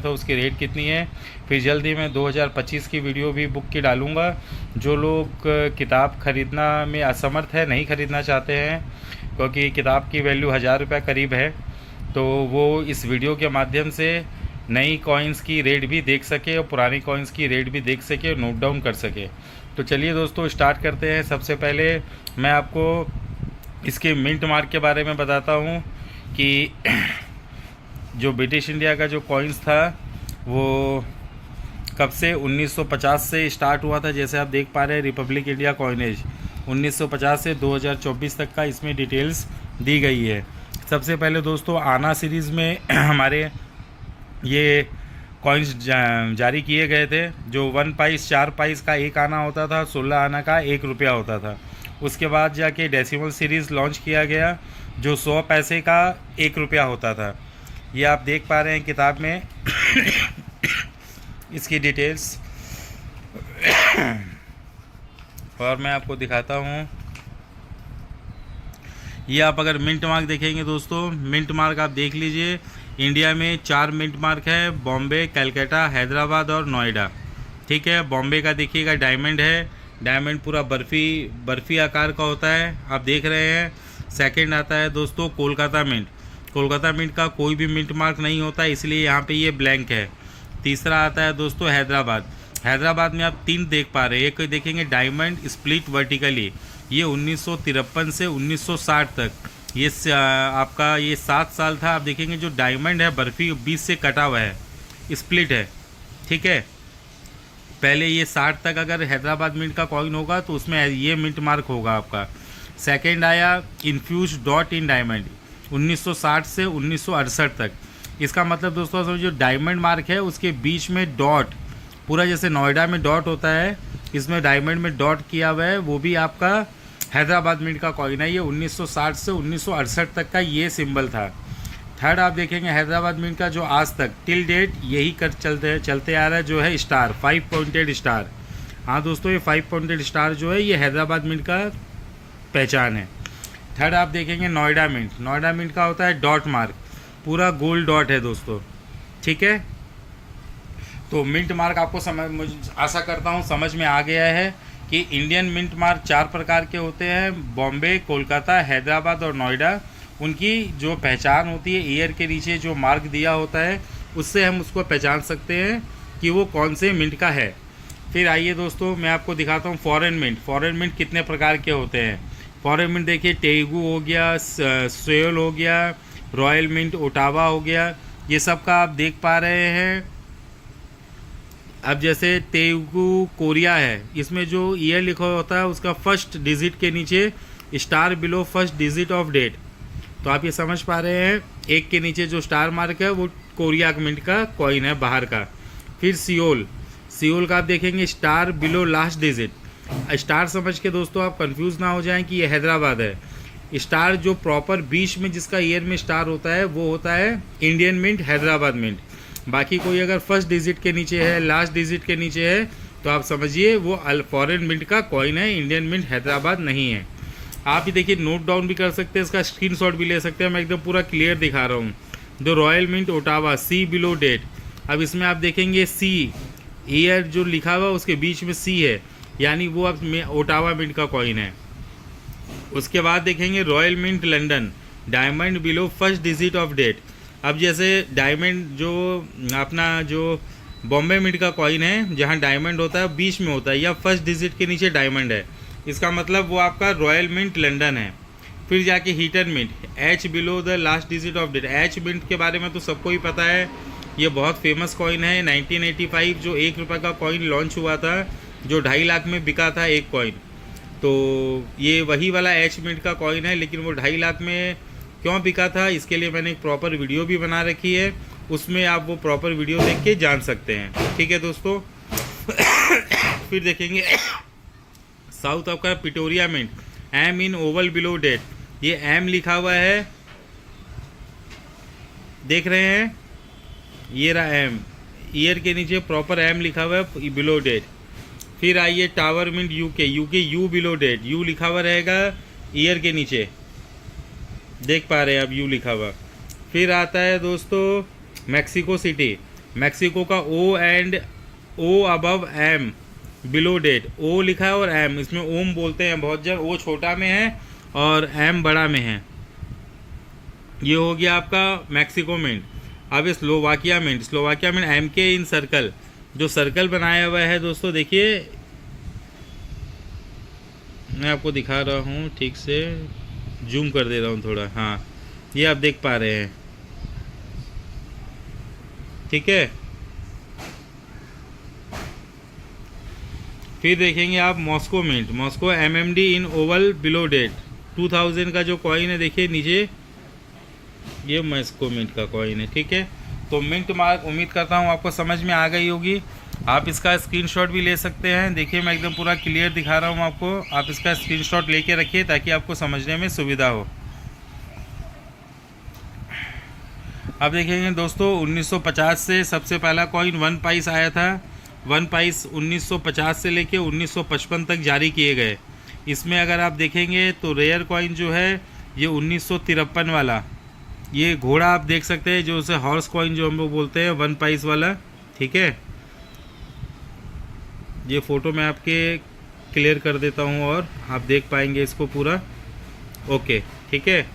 तो उसकी रेट कितनी है। फिर जल्दी मैं 2025 की वीडियो भी बुक की डालूँगा। जो लोग किताब ख़रीदना में असमर्थ है, नहीं ख़रीदना चाहते हैं, क्योंकि किताब की वैल्यू 1000 रुपये करीब है, तो वो इस वीडियो के माध्यम से नई कॉइन्स की रेट भी देख सके और पुरानी कॉइन्स की रेट भी देख सके और नोट डाउन कर सके। तो चलिए दोस्तों स्टार्ट करते हैं। सबसे पहले मैं आपको इसके मिंट मार्क के बारे में बताता हूँ कि जो ब्रिटिश इंडिया का जो कॉइन्स था वो कब से 1950 से स्टार्ट हुआ था। जैसे आप देख पा रहे हैं रिपब्लिक इंडिया कॉइनेज 1950 से 2024 तक का इसमें डिटेल्स दी गई है। सबसे पहले दोस्तों आना सीरीज़ में हमारे ये कॉइन्स जारी किए गए थे। जो 1 पाइस 4 पाइस का एक आना होता था, 16 आना का 1 रुपया होता था। उसके बाद जाके डेसिमल सीरीज़ लॉन्च किया गया जो 100 पैसे का 1 रुपया होता था। ये आप देख पा रहे हैं किताब में इसकी डिटेल्स। और मैं आपको दिखाता हूँ, ये आप अगर मिंट मार्क देखेंगे दोस्तों, मिंट मार्क आप देख लीजिए। इंडिया में 4 मिंट मार्क है, बॉम्बे, कलकत्ता, हैदराबाद और नोएडा। ठीक है, बॉम्बे का देखिएगा डायमंड है, डायमंड पूरा बर्फ़ी आकार का होता है, आप देख रहे हैं। सेकंड आता है दोस्तों कोलकाता मिंट। कोलकाता मिंट का कोई भी मिंट मार्क नहीं होता, इसलिए यहाँ पे ये ब्लैंक है। तीसरा आता है दोस्तों हैदराबाद। हैदराबाद में आप 3 देख पा रहे हैं। एक देखेंगे डायमंड स्प्लिट वर्टिकली, ये 1953 से 1960 तक, ये आपका ये 7 साल था। आप देखेंगे जो डायमंड है बर्फ़ी बीच से कटा हुआ है, स्प्लिट है। ठीक है, पहले ये 60 तक अगर हैदराबाद मिंट का कॉइन होगा तो उसमें ये मिंट मार्क होगा आपका। सेकंड आया इन्फ्यूज डॉट इन डायमंड 1960 से 1968 तक। इसका मतलब दोस्तों समझो डायमंड मार्क है उसके बीच में डॉट, पूरा जैसे नोएडा में डॉट होता है, इसमें डायमंड में डॉट किया हुआ है, वो भी आपका हैदराबाद मिंट का कॉइन है। ये 1960 से 1968 तक का ये सिंबल था। थर्ड आप देखेंगे हैदराबाद मिंट का जो आज तक टिल डेट यही कर चलते आ रहा है, जो है स्टार, 5 पॉइंटेड स्टार। हाँ दोस्तों, ये 5 पॉइंटेड स्टार जो है ये हैदराबाद मिंट का पहचान है। थर्ड आप देखेंगे नोएडा मिंट। नोएडा मिंट का होता है डॉट मार्क, पूरा गोल्ड डॉट है दोस्तों। ठीक है, तो मिंट मार्क आपको मुझे आशा करता हूँ समझ में आ गया है कि इंडियन मिंट मार्क 4 प्रकार के होते हैं, बॉम्बे, कोलकाता, हैदराबाद और नोएडा। उनकी जो पहचान होती है, ईयर के नीचे जो मार्क दिया होता है उससे हम उसको पहचान सकते हैं कि वो कौन से मिंट का है। फिर आइए दोस्तों मैं आपको दिखाता हूँ फॉरेन मिंट। फॉरेन मिंट कितने प्रकार के होते हैं। फॉरेन मिंट देखिए तेलुगु हो गया, सेल हो गया, रॉयल मिंट, ओटावा हो गया, ये सब का आप देख पा रहे हैं। अब जैसे तेलुगु कोरिया है, इसमें जो ईयर लिखा होता है उसका फर्स्ट डिजिट के नीचे star below first digit of date. तो आप ये समझ पा रहे हैं, एक के नीचे जो स्टार मार्क है वो कोरिया मिंट का कॉइन है बाहर का। फिर सियोल, सियोल का आप देखेंगे star below last digit. Star समझ के दोस्तों आप कंफ्यूज ना हो जाएं कि ये हैदराबाद है। स्टार जो प्रॉपर बीच में जिसका ईयर में स्टार होता है वो होता है इंडियन मिंट, हैदराबाद मिंट। बाकी कोई अगर फर्स्ट डिजिट के नीचे है, लास्ट डिजिट के नीचे है, तो आप समझिए वो फॉरेन मिंट का कॉइन है, इंडियन मिंट हैदराबाद नहीं है। आप ही देखिए नोट डाउन भी कर सकते हैं, इसका स्क्रीनशॉट भी ले सकते हैं, मैं एकदम पूरा क्लियर दिखा रहा हूँ। जो रॉयल मिंट ओटावा, सी बिलो डेट। अब इसमें आप देखेंगे सी, ईयर जो लिखा हुआ उसके बीच में सी है, यानी वो अब ओटावा मिंट का कॉइन है। उसके बाद देखेंगे royal mint London, diamond below first digit of date. अब जैसे डायमंड जो अपना जो बॉम्बे मिंट का कॉइन है, जहाँ डायमंड होता है बीच में होता है या फर्स्ट डिजिट के नीचे डायमंड है, इसका मतलब वो आपका रॉयल मिंट लंदन है। फिर जाके Heaton mint, H below the last digit of date. H mint के बारे में तो सबको ही पता है, ये बहुत फेमस कॉइन है। 1985 जो 1 रुपये का कॉइन लॉन्च हुआ था, जो 2.5 लाख में बिका था एक कॉइन, तो ये वही वाला एच मिंट का कॉइन है। लेकिन वो 2.5 लाख में क्यों बिका था, इसके लिए मैंने एक प्रॉपर वीडियो भी बना रखी है, उसमें आप वो प्रॉपर वीडियो देख के जान सकते हैं। ठीक है दोस्तों। फिर देखेंगे साउथ आपका पिटोरिया मिंट, एम इन ओवल बिलो डेट। ये एम लिखा हुआ है, देख रहे हैं, ये रहा एम, ईयर के नीचे प्रॉपर एम लिखा हुआ है बिलो डेट। फिर आइए tower mint UK, UK U below date, U लिखा हुआ रहेगा ईयर के नीचे, देख पा रहे हैं आप यू लिखा हुआ। फिर आता है दोस्तों मैक्सिको सिटी, मैक्सिको का O and O above M below date, O लिखा है और एम, इसमें ओम बोलते हैं बहुत जन, ओ छोटा में है और एम बड़ा में है। ये हो गया आपका मैक्सिको मिंट। अब Slovakia mint, Slovakia mint M K in circle, जो सर्कल बनाया हुआ है दोस्तों, देखिए मैं आपको दिखा रहा हूँ, ठीक से जूम कर दे रहा हूँ थोड़ा, हाँ ये आप देख पा रहे हैं, ठीक है। फिर देखेंगे आप मॉस्को मिंट, मॉस्को MMD इन ओवल बिलो डेट 2000 का जो कॉइन है, देखिए नीचे ये मॉस्को मिंट का कॉइन है, ठीक है। तो मिंट मार्क उम्मीद करता हूँ आपको समझ में आ गई होगी। आप इसका स्क्रीनशॉट भी ले सकते हैं, देखिए मैं एकदम पूरा क्लियर दिखा रहा हूँ आपको, आप इसका स्क्रीनशॉट लेके रखिए ताकि आपको समझने में सुविधा हो। अब देखेंगे दोस्तों 1950 से सबसे पहला कॉइन 1 पैस आया था। 1 पैस 1950 से लेके 1955 तक जारी किए गए। इसमें अगर आप देखेंगे तो रेयर कॉइन जो है ये 1953 वाला, ये घोड़ा आप देख सकते हैं, जो उसे हॉर्स कॉइन जो हम लोग बोलते हैं 1 पैस वाला, ठीक है। ये फ़ोटो मैं आपके क्लियर कर देता हूँ और आप देख पाएंगे इसको पूरा, ओके ठीक है।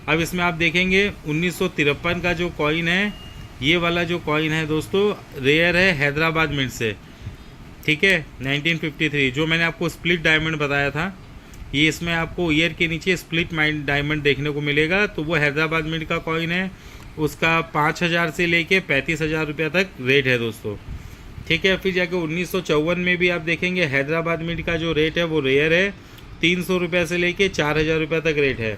अब इसमें आप देखेंगे 1953 का जो कॉइन है, ये वाला जो कॉइन है दोस्तों रेयर है हैदराबाद मिंट से, ठीक है। 1953 जो मैंने आपको स्प्लिट डायमंड बताया था, ये इसमें आपको ईयर के नीचे स्प्लिट डायमंड देखने को मिलेगा, तो वो हैदराबाद मिंट का कॉइन है। उसका 5000 से लेके 35,000 रुपये तक रेट है दोस्तों, ठीक है। फिर जाके 1954 में भी आप देखेंगे हैदराबाद मिंट का जो रेट है वो रेयर है, 300 रुपये से लेके 4000 रुपये तक रेट है।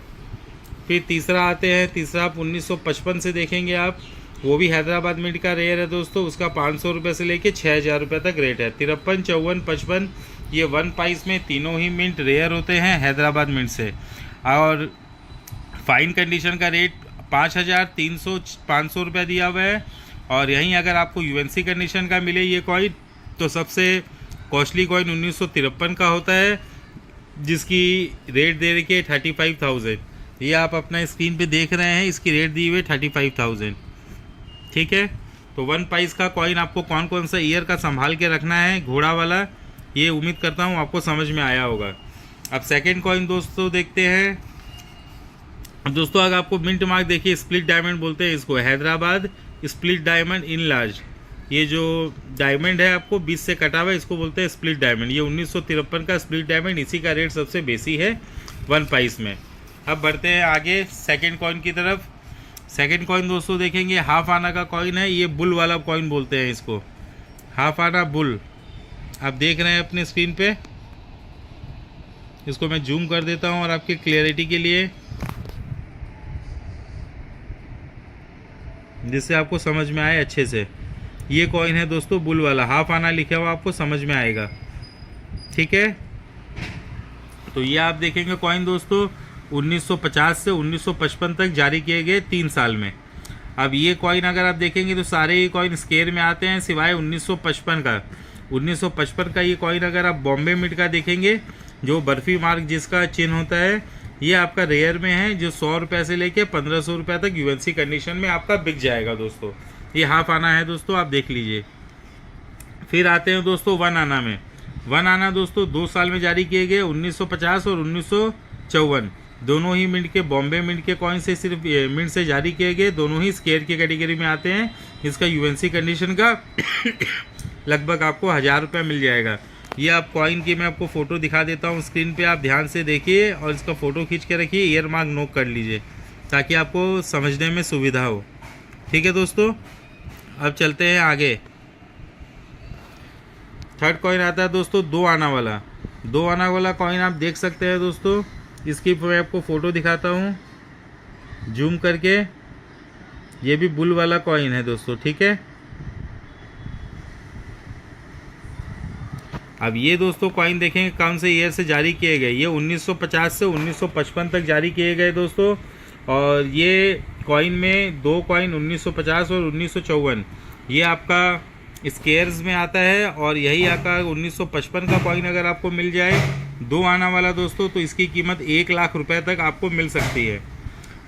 फिर तीसरा आते हैं, तीसरा आप 1955 से देखेंगे आप, वो भी हैदराबाद मिंट का रेयर है दोस्तों, उसका 500 रुपये से लेके 6000 रुपये तक रेट है। 53, 54, 55 ये 1 पैस में तीनों ही मिंट रेयर होते हैं हैदराबाद मिंट से। और फाइन कंडीशन का रेट 5300 500 रुपये दिया हुआ है। और यहीं अगर आपको UNC कंडीशन का मिले ये कॉइन, तो सबसे कॉस्टली कॉइन 1953 का होता है, जिसकी रेट दे रखी है 35,000। ये आप अपना स्क्रीन पे देख रहे हैं, इसकी रेट दी हुई है 35,000, ठीक है। तो 1 पैस का कॉइन आपको कौन कौन सा ईयर का संभाल के रखना है, घोड़ा वाला, ये उम्मीद करता हूँ आपको समझ में आया होगा। अब सेकंड कॉइन दोस्तों देखते हैं। दोस्तों अगर आपको मिंट मार्क देखिए, स्प्लिट डायमंड बोलते हैं इसको, Hyderabad split diamond in large, ये जो डायमंड है आपको 20 से कटा हुआ है, इसको बोलते हैं स्प्लिट डायमंड। ये 1953 का स्प्लिट डायमंड, इसी का रेट सबसे बेसी है 1 पैस में। अब बढ़ते हैं आगे सेकंड कॉइन की तरफ। सेकंड कॉइन दोस्तों देखेंगे हाफ आना का कॉइन है, ये बुल वाला कॉइन बोलते हैं इसको, हाफ आना बुल। आप देख रहे हैं अपने स्क्रीन पे, इसको मैं जूम कर देता हूँ और आपकी क्लियरिटी के लिए, जिससे आपको समझ में आए अच्छे से। ये कॉइन है दोस्तों बुल वाला, हाफ आना लिखा हुआ आपको समझ में आएगा, ठीक है। तो ये आप देखेंगे कॉइन दोस्तों 1950 से 1955 तक जारी किए गए 3 साल में। अब ये कॉइन अगर आप देखेंगे तो सारे ही कॉइन स्केयर में आते हैं सिवाय 1955 का। 1955 का ये कॉइन अगर आप बॉम्बे मिंट का देखेंगे, जो बर्फी मार्क जिसका चिन्ह होता है, ये आपका रेयर में है, जो 100 रुपये से लेके 1500 रुपये तक UNC कंडीशन में आपका बिक जाएगा दोस्तों। ये हाफ आना है दोस्तों, आप देख लीजिए। फिर आते हैं दोस्तों 1 आना में। 1 आना दोस्तों 2 साल में जारी किए गए, 1950 और 1954, दोनों ही मिंट के, बॉम्बे मिंट के कॉइन से सिर्फ मिंट से जारी किए गए, दोनों ही स्केयर की कैटेगरी में आते हैं। इसका UNC कंडीशन का लगभग आपको 1000 रुपये मिल जाएगा। ये आप कॉइन की मैं आपको फ़ोटो दिखा देता हूँ स्क्रीन पे, आप ध्यान से देखिए और इसका फ़ोटो खींच के रखिए, ईयर मार्क नोट कर लीजिए ताकि आपको समझने में सुविधा हो, ठीक है दोस्तों। अब चलते हैं आगे। थर्ड कॉइन आता है दोस्तों 2 आना वाला। 2 आना वाला कॉइन आप देख सकते हैं दोस्तों, इसकी मैं आपको फ़ोटो दिखाता हूँ जूम करके। ये भी बुल वाला कॉइन है दोस्तों, ठीक है। अब ये दोस्तों कॉइन देखेंगे कौन से ईयर से जारी किए गए, ये 1950 से 1955 तक जारी किए गए दोस्तों। और ये कॉइन में 2 कॉइन 1950 और 1954 ये आपका स्केयर्स में आता है। और यही आपका 1955 का कॉइन अगर आपको मिल जाए 2 आना वाला दोस्तों, तो इसकी कीमत 1 लाख रुपए तक आपको मिल सकती है।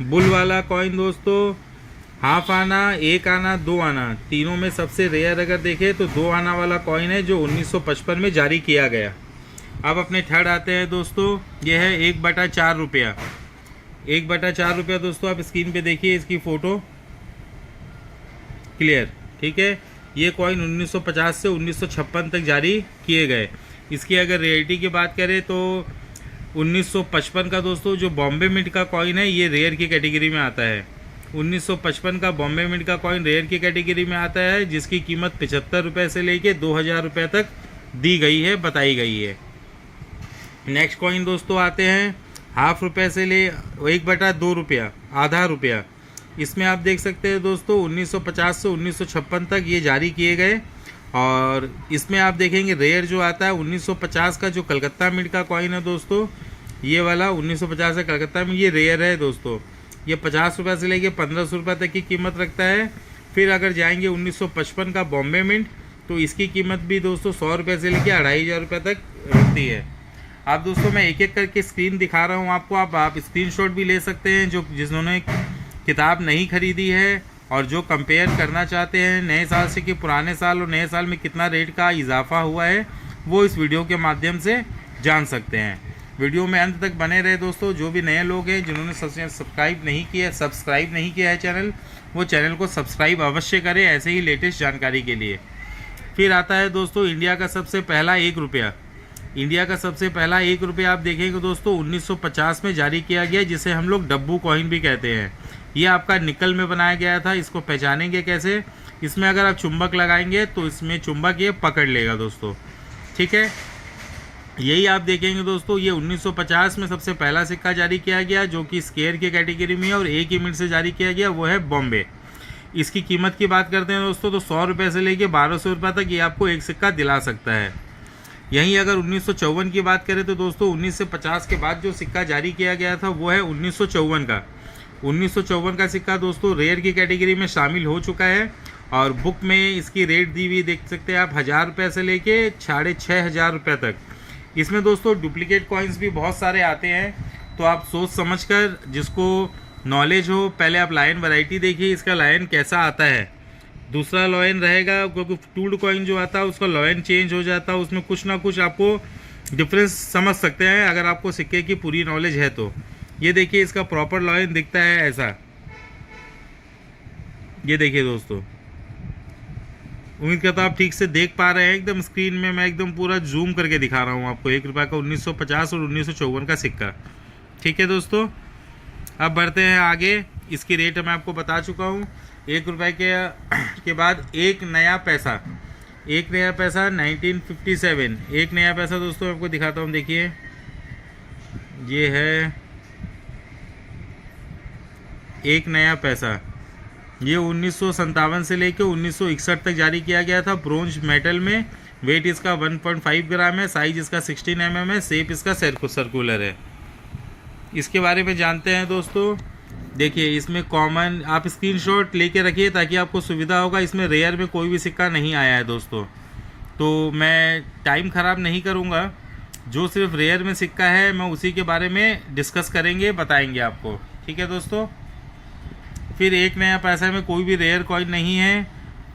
बुल वाला कॉइन दोस्तों हाफ आना, 1 आना, 2 आना, तीनों में सबसे रेयर अगर देखें तो 2 आना वाला कॉइन है जो 1955 में जारी किया गया। अब अपने थर्ड आते हैं दोस्तों, ये है 1/4 रुपया। 1/4 रुपया दोस्तों, आप स्क्रीन पे देखिए इसकी फ़ोटो क्लियर, ठीक है। ये कॉइन 1950 से 1956 तक जारी किए गए। इसकी अगर रेयरिटी की बात करें तो 1955 का दोस्तों जो बॉम्बे मिंट का कॉइन है ये रेयर की कैटेगरी में आता है। 1955 का बॉम्बे मिंट का कॉइन रेयर की कैटेगरी में आता है, जिसकी कीमत 75 रुपये से लेके 2000 रुपये तक दी गई है, बताई गई है। नेक्स्ट कॉइन दोस्तों आते हैं हाफ रुपये से ले 1/2 रुपया, आधा रुपया। इसमें आप देख सकते हैं दोस्तों 1950 से 1956 तक ये जारी किए गए। और इसमें आप देखेंगे रेयर जो आता है 1950 का जो कलकत्ता मिंट का कॉइन है दोस्तों, ये वाला 1950 का कलकत्ता में ये रेयर है दोस्तों। ये 50 रुपये से लेके 1500 रुपये तक की कीमत रखता है। फिर अगर जाएंगे 1955 का बॉम्बे मिंट तो इसकी कीमत भी दोस्तों 100 रुपये से लेके 2500 रुपये तक रखती है। आप दोस्तों मैं एक एक करके स्क्रीन दिखा रहा हूँ आपको, आप स्क्रीनशॉट भी ले सकते हैं। जो जिन्होंने किताब नहीं खरीदी है और जो कंपेयर करना चाहते हैं नए साल से कि पुराने साल और नए साल में कितना रेट का इजाफा हुआ है, वो इस वीडियो के माध्यम से जान सकते हैं। वीडियो में अंत तक बने रहे दोस्तों। जो भी नए लोग हैं जिन्होंने सब्सक्राइब नहीं किया है चैनल, वो चैनल को सब्सक्राइब अवश्य करें ऐसे ही लेटेस्ट जानकारी के लिए। फिर आता है दोस्तों इंडिया का सबसे पहला 1 रुपया। इंडिया का सबसे पहला 1 रुपया आप देखेंगे दोस्तों 1950 में जारी किया गया, जिसे हम लोग डब्बू कॉइन भी कहते हैं। ये आपका निकल में बनाया गया था। इसको पहचानेंगे कैसे? इसमें अगर आप चुंबक लगाएंगे तो इसमें चुंबक ये पकड़ लेगा दोस्तों, ठीक है। यही आप देखेंगे दोस्तों, ये 1950 में सबसे पहला सिक्का जारी किया गया जो कि स्केयर की कैटेगरी में है और 1 ही मिनट से जारी किया गया, वो है बॉम्बे। इसकी कीमत की बात करते हैं दोस्तों तो 100 रुपये से लेके 1200 रुपये तक ये आपको एक सिक्का दिला सकता है। यहीं अगर 1954 की बात करें तो दोस्तों 1950 के बाद जो सिक्का जारी किया गया था वो है 1954 का। 1954 का सिक्का दोस्तों रेयर की कैटेगरी में शामिल हो चुका है और बुक में इसकी रेट दी हुई देख सकते हैं आप 1000 रुपये से लेके 6500 रुपये तक। इसमें दोस्तों डुप्लीकेट कॉइन्स भी बहुत सारे आते हैं, तो आप सोच समझकर, जिसको नॉलेज हो, पहले आप लायन वैरायटी देखिए इसका लायन कैसा आता है। दूसरा लॉयन रहेगा क्योंकि टूल्ड कॉइन जो आता है उसका लॉयन चेंज हो जाता है, उसमें कुछ ना कुछ आपको डिफरेंस समझ सकते हैं अगर आपको सिक्के की पूरी नॉलेज है तो। ये देखिए इसका प्रॉपर लॉयन दिखता है ऐसा, ये देखिए दोस्तों। उम्मीद करता हूँ आप ठीक से देख पा रहे हैं। एकदम स्क्रीन में मैं एकदम पूरा जूम करके दिखा रहा हूँ आपको 1 रुपये का 1950 और 1954 का सिक्का, ठीक है दोस्तों। अब बढ़ते हैं आगे। इसकी रेट मैं आपको बता चुका हूँ। 1 रुपये के बाद एक नया पैसा 1957। एक नया पैसा दोस्तों आपको दिखाता हूँ, देखिए ये है एक नया पैसा। ये 1957 से लेकर 1961 तक जारी किया गया था, ब्रोंज मेटल में। वेट इसका 1.5 ग्राम है, साइज इसका 16 mm है, शेप इसका सर्कुलर है। इसके बारे में जानते हैं दोस्तों। देखिए इसमें कॉमन आप स्क्रीनशॉट लेके रखिए ताकि आपको सुविधा होगा। इसमें रेयर में कोई भी सिक्का नहीं आया है दोस्तों, तो मैं टाइम ख़राब नहीं करूँगा। जो सिर्फ रेयर में सिक्का है मैं उसी के बारे में डिस्कस करेंगे, बताएंगे आपको, ठीक है दोस्तों। फिर एक नया पैसा में कोई भी रेयर कॉइन नहीं है।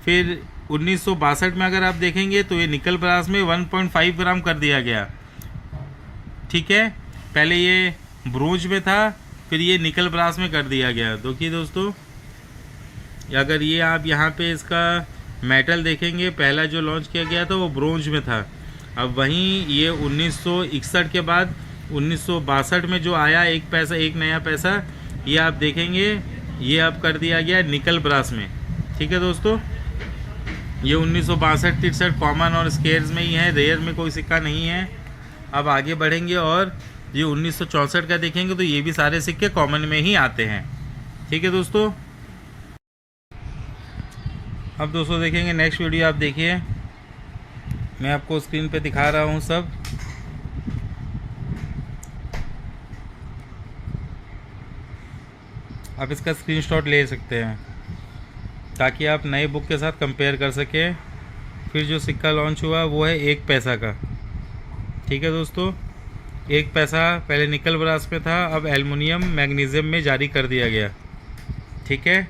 फिर 1962 में अगर आप देखेंगे तो ये निकल ब्रास में 1.5 ग्राम कर दिया गया, ठीक है। पहले ये ब्रोंज में था, फिर ये निकल ब्रास में कर दिया गया। देखिए दोस्तों, अगर ये आप यहाँ पे इसका मेटल देखेंगे, पहला जो लॉन्च किया गया था वो ब्रोंज में था। अब वहीं ये 1961 के बाद 1962 में जो आया एक पैसा, एक नया पैसा, ये आप देखेंगे ये अब कर दिया गया निकल ब्रास में, ठीक है दोस्तों। ये 1962-63 कॉमन और स्केयर्स में ही है, रेयर में कोई सिक्का नहीं है। अब आगे बढ़ेंगे और ये 1964 का देखेंगे तो ये भी सारे सिक्के कॉमन में ही आते हैं, ठीक है दोस्तों। अब दोस्तों देखेंगे नेक्स्ट वीडियो, आप देखिए मैं आपको स्क्रीन पे दिखा रहा हूँ सब। आप इसका स्क्रीनशॉट ले सकते हैं ताकि आप नए बुक के साथ कंपेयर कर सकें। फिर जो सिक्का लॉन्च हुआ वो है 1 पैसा का, ठीक है दोस्तों। 1 पैसा पहले निकल ब्रास में था, अब एल्युमिनियम मैग्नीशियम में जारी कर दिया गया, ठीक है।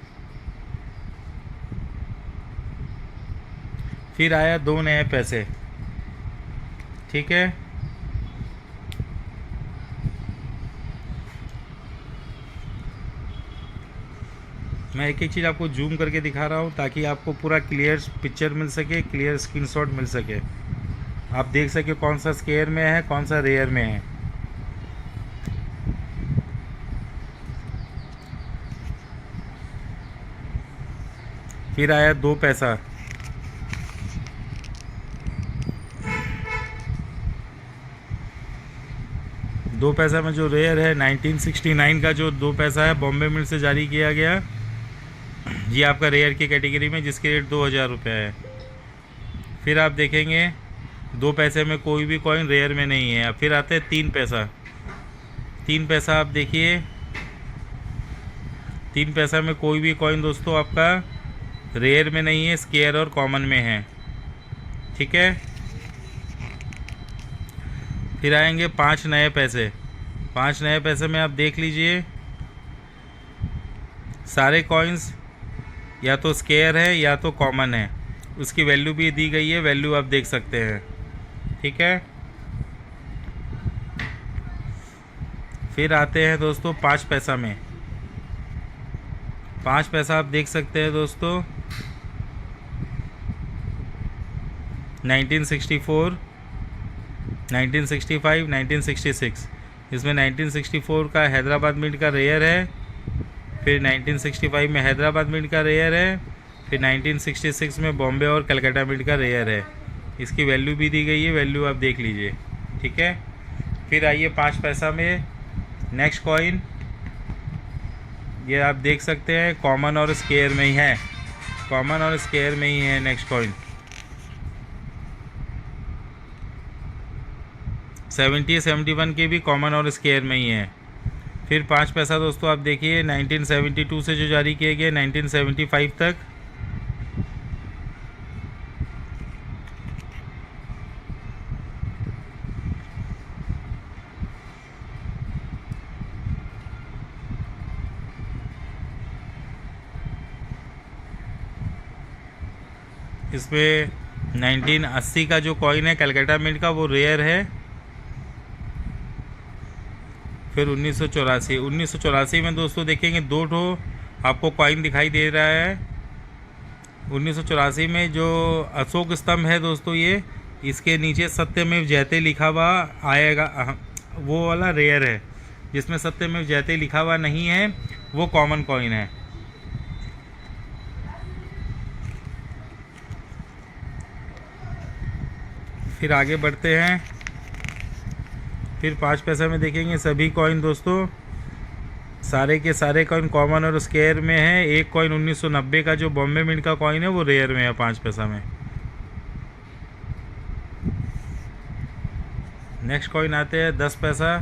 फिर आया 2 नए पैसे, ठीक है। मैं एक एक चीज़ आपको जूम करके दिखा रहा हूँ ताकि आपको पूरा क्लियर पिक्चर मिल सके, क्लियर स्क्रीनशॉट मिल सके, आप देख सके कौन सा स्क्वायर में है, कौन सा रेयर में है। फिर आया 2 पैसा, दो पैसा में जो रेयर है 1969 का जो 2 पैसा है, बॉम्बे मिंट से जारी किया गया, ये आपका रेयर की कैटेगरी में, जिसकी रेट 2000 रुपये है। फिर आप देखेंगे 2 पैसे में कोई भी कॉइन रेयर में नहीं है। फिर आते हैं 3 पैसा। 3 पैसा आप देखिए, 3 पैसा में कोई भी कॉइन दोस्तों आपका रेयर में नहीं है, स्क्वायर और कॉमन में है, ठीक है। फिर आएंगे 5 नए पैसे। 5 नए पैसे में आप देख लीजिए, सारे कॉइन्स या तो स्क्वायर है या तो कॉमन है, उसकी वैल्यू भी दी गई है, वैल्यू आप देख सकते हैं, ठीक है। फिर आते हैं दोस्तों 5 पैसा में। 5 पैसा आप देख सकते हैं दोस्तों, 1964, 1965, 1966। इसमें 1964 का हैदराबाद मिंट का रेयर है, फिर 1965 में हैदराबाद मिंट का रेयर है, फिर 1966 में बॉम्बे और कलकत्ता मिंट का रेयर है। इसकी वैल्यू भी दी गई है, वैल्यू आप देख लीजिए, ठीक है। फिर आइए 5 पैसा में नेक्स्ट कॉइन, ये आप देख सकते हैं कॉमन और स्क्वायर में ही है, कॉमन और स्क्वायर में ही है नेक्स्ट कॉइन। 70, 71 के भी कॉमन और स्क्वायर में ही है। फिर 5 पैसा दोस्तों आप देखिए 1972 से जो जारी किए गए 1975 तक, इसमें 1980 का जो कॉइन है कलकत्ता मिंट का, वो रेयर है। फिर 1984 में दोस्तों देखेंगे 2 ठो आपको कॉइन दिखाई दे रहा है। 1984 में जो अशोक स्तंभ है दोस्तों, ये इसके नीचे सत्यमेव जयते लिखा हुआ आएगा, वो वाला रेयर है। जिसमें सत्यमेव जयते लिखा हुआ नहीं है वो कॉमन कॉइन है। फिर आगे बढ़ते हैं। फिर 5 पैसा में देखेंगे सभी कॉइन दोस्तों, सारे के सारे कॉइन कॉमन और स्क्वायर में है। एक कॉइन 1990 का जो बॉम्बे मिंट का कॉइन है वो रेयर में है 5 पैसा में। नेक्स्ट कॉइन आते हैं 10 पैसा।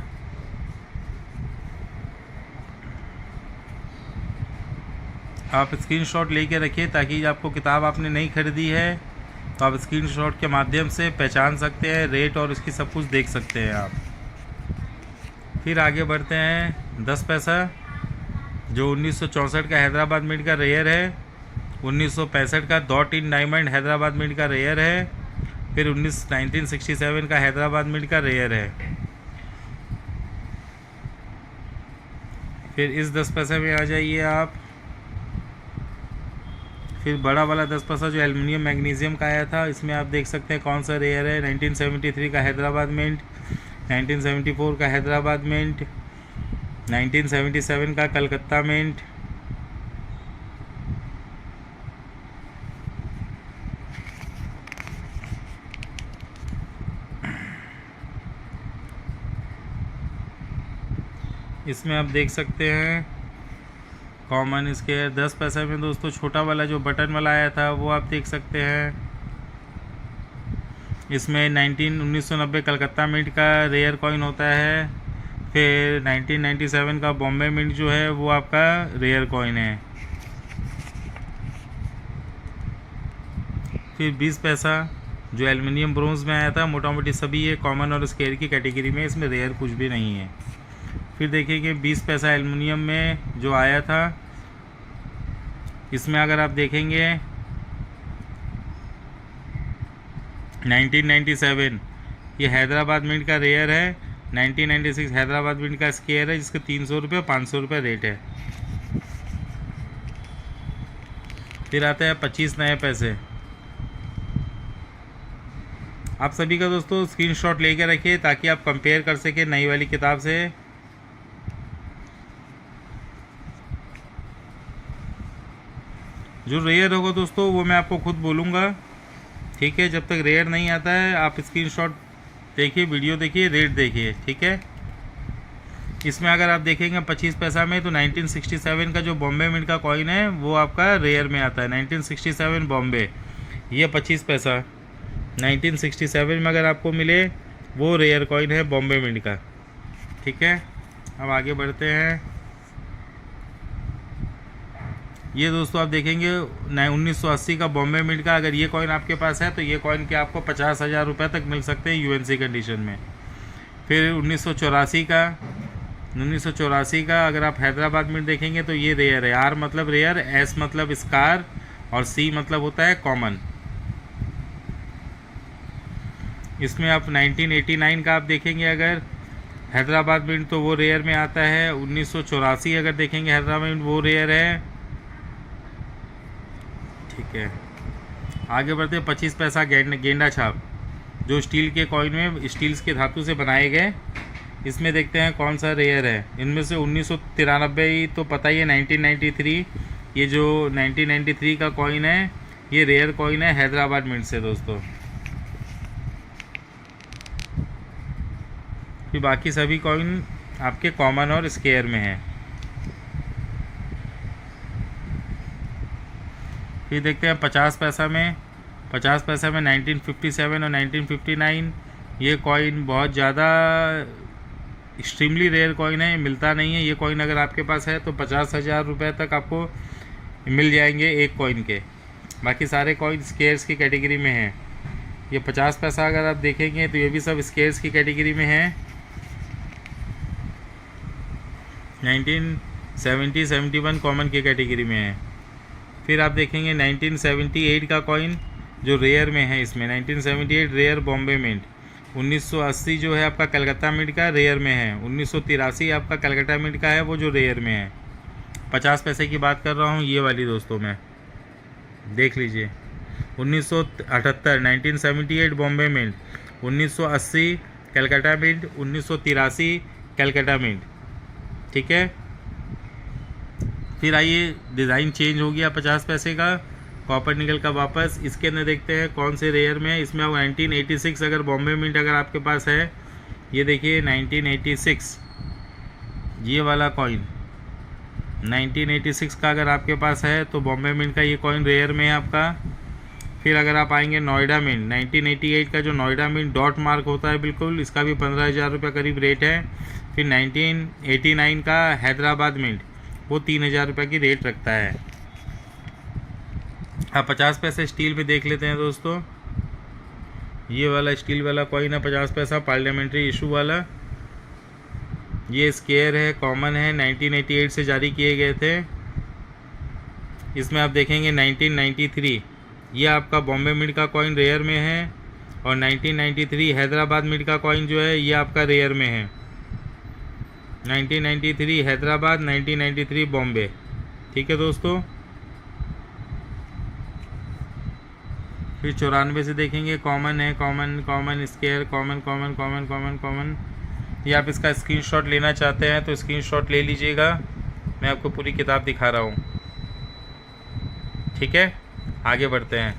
आप स्क्रीनशॉट लेके रखिए ताकि आपको किताब आपने नहीं खरीदी है तो आप स्क्रीनशॉट के माध्यम से पहचान सकते हैं, रेट और इसकी सब कुछ देख सकते हैं आप। फिर आगे बढ़ते हैं 10 पैसा, जो 1964 का हैदराबाद मिंट का रेयर है, 1965 का dot in diamond Hyderabad mint का रेयर है, फिर 1967 का हैदराबाद मिंट का रेयर है। फिर इस 10 पैसे में आ जाइए आप। फिर बड़ा वाला 10 पैसा जो एल्युमिनियम मैग्नीशियम का आया था, इसमें आप देख सकते हैं कौन सा रेयर है। 1973 का हैदराबाद मिंट, 1974 का हैदराबाद मिंट, 1977 का कलकत्ता मिंट, इसमें आप देख सकते हैं कॉमन स्क्वायर। 10 पैसा में दोस्तों छोटा वाला जो बटन वाला आया था वो आप देख सकते हैं। इसमें 1990 कलकत्ता मिंट का रेयर कॉइन होता है। फिर 1997 का बॉम्बे मिंट जो है वो आपका रेयर कॉइन है। फिर 20 पैसा जो एल्युमिनियम ब्रोंज में आया था, मोटा मोटी सभी ये कॉमन और स्क्वायर की कैटेगरी में, इसमें रेयर कुछ भी नहीं है। फिर देखिए कि 20 पैसा एल्युमिनियम में जो आया था, इसमें अगर आप देखेंगे 1997 ये हैदराबाद मिंट का रेयर है। 1996 हैदराबाद मिंट का स्केयर है जिसका 300 रुपये 500 रुपये रेट है। फिर आता है 25 नए पैसे। आप सभी का दोस्तों स्क्रीनशॉट लेके रखिए ताकि आप कंपेयर कर सकें नई वाली किताब से। जो रेयर होगा दोस्तों वो मैं आपको खुद बोलूँगा, ठीक है। जब तक रेयर नहीं आता है आप स्क्रीनशॉट देखिए, वीडियो देखिए, रेट देखिए, ठीक है। इसमें अगर आप देखेंगे 25 पैसा में तो 1967 का जो बॉम्बे मिंट का कॉइन है वो आपका रेयर में आता है। 1967 बॉम्बे, ये 25 पैसा 1967 में अगर आपको मिले वो रेयर कॉइन है बॉम्बे मिंट का, ठीक है। अब आगे बढ़ते हैं। ये दोस्तों आप देखेंगे 1980 का बॉम्बे मिंट का अगर ये कॉइन आपके पास है तो ये कॉइन के आपको 50,000 रुपये तक मिल सकते हैं यूएनसी कंडीशन में। फिर 1984 का अगर आप हैदराबाद मिंट देखेंगे तो ये रेयर है। आर मतलब रेयर, एस मतलब स्कार और सी मतलब होता है कॉमन। इसमें आप 1989 का आप देखेंगे अगर हैदराबाद मिंट तो वो रेयर में आता है। 1984 अगर देखेंगे हैदराबाद मिंट वो रेयर है, ठीक है। आगे बढ़ते 25 पैसा गेंडा छाप जो स्टील के कॉइन में स्टील्स के धातु से बनाए गए। इसमें देखते हैं कौन सा रेयर है। इनमें से 1993 तो पता ही है, 1993 ये जो 1993 का कॉइन है ये रेयर कॉइन है हैदराबाद मिंट से दोस्तों। फिर बाकी सभी कॉइन आपके कॉमन और स्केयर में है। फिर देखते हैं 50 पैसा में 1957 और 1959 ये कॉइन बहुत ज़्यादा एक्सट्रीमली रेयर कॉइन है, मिलता नहीं है। ये कॉइन अगर आपके पास है तो 50,000 रुपये तक आपको मिल जाएंगे एक कॉइन के। बाकी सारे कॉइन स्केयर्स की कैटेगरी में हैं। ये 50 पैसा अगर आप देखेंगे तो ये भी सब स्केयर्स की कैटेगरी में है। 1971 कॉमन की कैटेगरी में है। फिर आप देखेंगे 1978 का कॉइन जो रेयर में है। इसमें 1978 रेयर बॉम्बे मिंट। 1980 जो है आपका कलकत्ता मिंट का रेयर में है। 1983 आपका कलकत्ता मिंट का है वो जो रेयर में है। 50 पैसे की बात कर रहा हूँ ये वाली दोस्तों में, देख लीजिए। 1978 1978 Bombay mint. 1980 Calcutta mint. 1983 Calcutta mint, ठीक है। फिर आइए डिज़ाइन चेंज हो गया 50 पैसे का, कॉपर निकल का वापस। इसके अंदर देखते हैं कौन से रेयर में है। इसमें 1986 अगर बॉम्बे मिंट अगर आपके पास है, ये देखिए 1986 ये वाला कॉइन 1986 का अगर आपके पास है तो बॉम्बे मिंट का ये कॉइन रेयर में है आपका। फिर अगर आप आएंगे नोएडा मिंट 1988 का जो नोएडा मिंट डॉट मार्क होता है बिल्कुल, इसका भी 15,000 रुपये करीब रेट है। फिर 1989 का हैदराबाद मिंट वो 3,000 रुपये की रेट रखता है। अब 50 पैसे स्टील में देख लेते हैं दोस्तों। ये वाला स्टील वाला कॉइन है 50 पैसा पार्लियामेंट्री इशू वाला। ये स्केयर है, कॉमन है, 1988 से जारी किए गए थे। इसमें आप देखेंगे 1993 ये आपका बॉम्बे मिंट का कॉइन रेयर में है और 1993 हैदराबाद मिंट का कॉइन जो है ये आपका रेयर में है। 1993 हैदराबाद, 1993 बॉम्बे, ठीक है दोस्तों। फिर 94 से देखेंगे कॉमन है, कॉमन स्केयर, कॉमन। ये आप इसका स्क्रीनशॉट लेना चाहते हैं तो स्क्रीनशॉट ले लीजिएगा, मैं आपको पूरी किताब दिखा रहा हूँ, ठीक है। आगे बढ़ते हैं।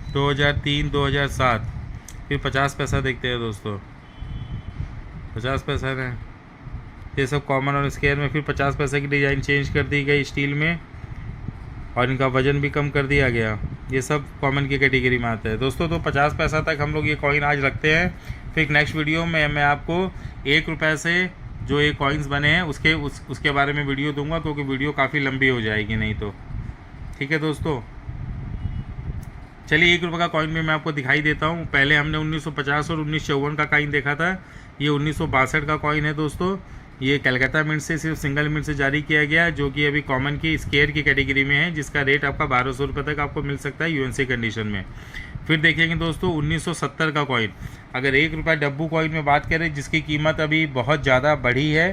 – 2003, 2007। फिर 50 पैसा देखते हैं दोस्तों। 50 पैसा है ये सब कॉमन और स्केयर में। फिर 50 पैसे की डिज़ाइन चेंज कर दी गई स्टील में और इनका वज़न भी कम कर दिया गया। ये सब कॉमन की कैटेगरी में आता है दोस्तों। तो 50 पैसा तक हम लोग ये कॉइन आज रखते हैं। फिर नेक्स्ट वीडियो में मैं आपको 1 रुपये से जो ये कॉइन्स बने हैं उसके बारे में वीडियो दूंगा, क्योंकि वीडियो काफ़ी लंबी हो जाएगी नहीं तो, ठीक है दोस्तों। चलिए 1 रुपये का कॉइन भी मैं आपको दिखाई देता हूँ। पहले हमने 1950 और 1954 का कॉइन देखा था। ये 1962 का कॉइन है दोस्तों। ये कलकत्ता मिंट से सिर्फ सिंगल मिंट से जारी किया गया है, जो कि अभी कॉमन की स्केयर की कैटेगरी में है, जिसका रेट आपका 1200 रुपये तक आपको मिल सकता है यूएनसी कंडीशन में। फिर देखेंगे दोस्तों 1970 का कॉइन। अगर 1 रुपया डब्बू कॉइन में बात करें जिसकी कीमत अभी बहुत ज़्यादा बढ़ी है,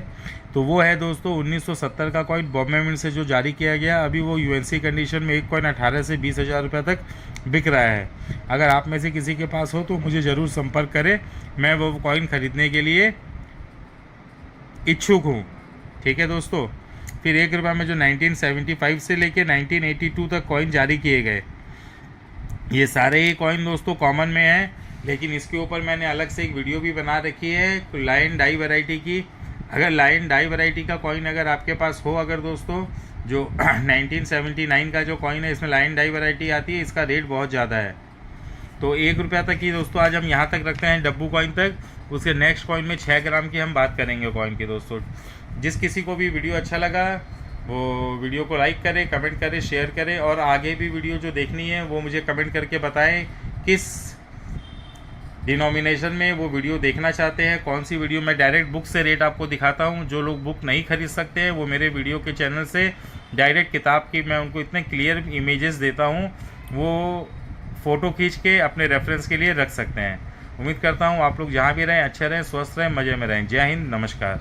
तो वो है दोस्तों 1970 का कॉइन बॉम्बे मिंट से जो जारी किया गया। अभी वो यूएनसी कंडीशन में एक कॉइन 18 से 20 हज़ार रुपये तक बिक रहा है। अगर आप में से किसी के पास हो तो मुझे ज़रूर संपर्क करें, मैं वो कॉइन ख़रीदने के लिए इच्छुक हूँ। ठीक है दोस्तों। फिर 1 रुपये में जो 1975 से लेके 1982 तक कॉइन जारी किए गए, ये सारे ही कॉइन दोस्तों कॉमन में हैं, लेकिन इसके ऊपर मैंने अलग से एक वीडियो भी बना रखी है लाइन डाई वैरायटी की। अगर लाइन डाई वैरायटी का कॉइन अगर आपके पास हो, अगर दोस्तों जो 1979 का जो कॉइन है इसमें लाइन डाई वैरायटी आती है, इसका रेट बहुत ज़्यादा है। तो 1 रुपया तक ही दोस्तों आज हम यहाँ तक रखते हैं डब्बू कॉइन तक। उसके नेक्स्ट कॉइन में 6 ग्राम की हम बात करेंगे कॉइन की दोस्तों। जिस किसी को भी वीडियो अच्छा लगा वो वीडियो को लाइक करें, कमेंट करें, शेयर करें, और आगे भी वीडियो जो देखनी है वो मुझे कमेंट करके बताएं किस डिनोमिनेशन में वो वीडियो देखना चाहते हैं, कौन सी वीडियो। मैं डायरेक्ट बुक से रेट आपको दिखाता हूँ। जो लोग बुक नहीं खरीद सकते हैं वो मेरे वीडियो के चैनल से डायरेक्ट किताब की मैं उनको इतने क्लियर इमेजेस देता हूँ, वो फ़ोटो खींच के अपने रेफरेंस के लिए रख सकते हैं। उम्मीद करता हूँ आप लोग जहाँ भी रहें अच्छे रहें, स्वस्थ रहें, मज़े में रहें। जय हिंद, नमस्कार।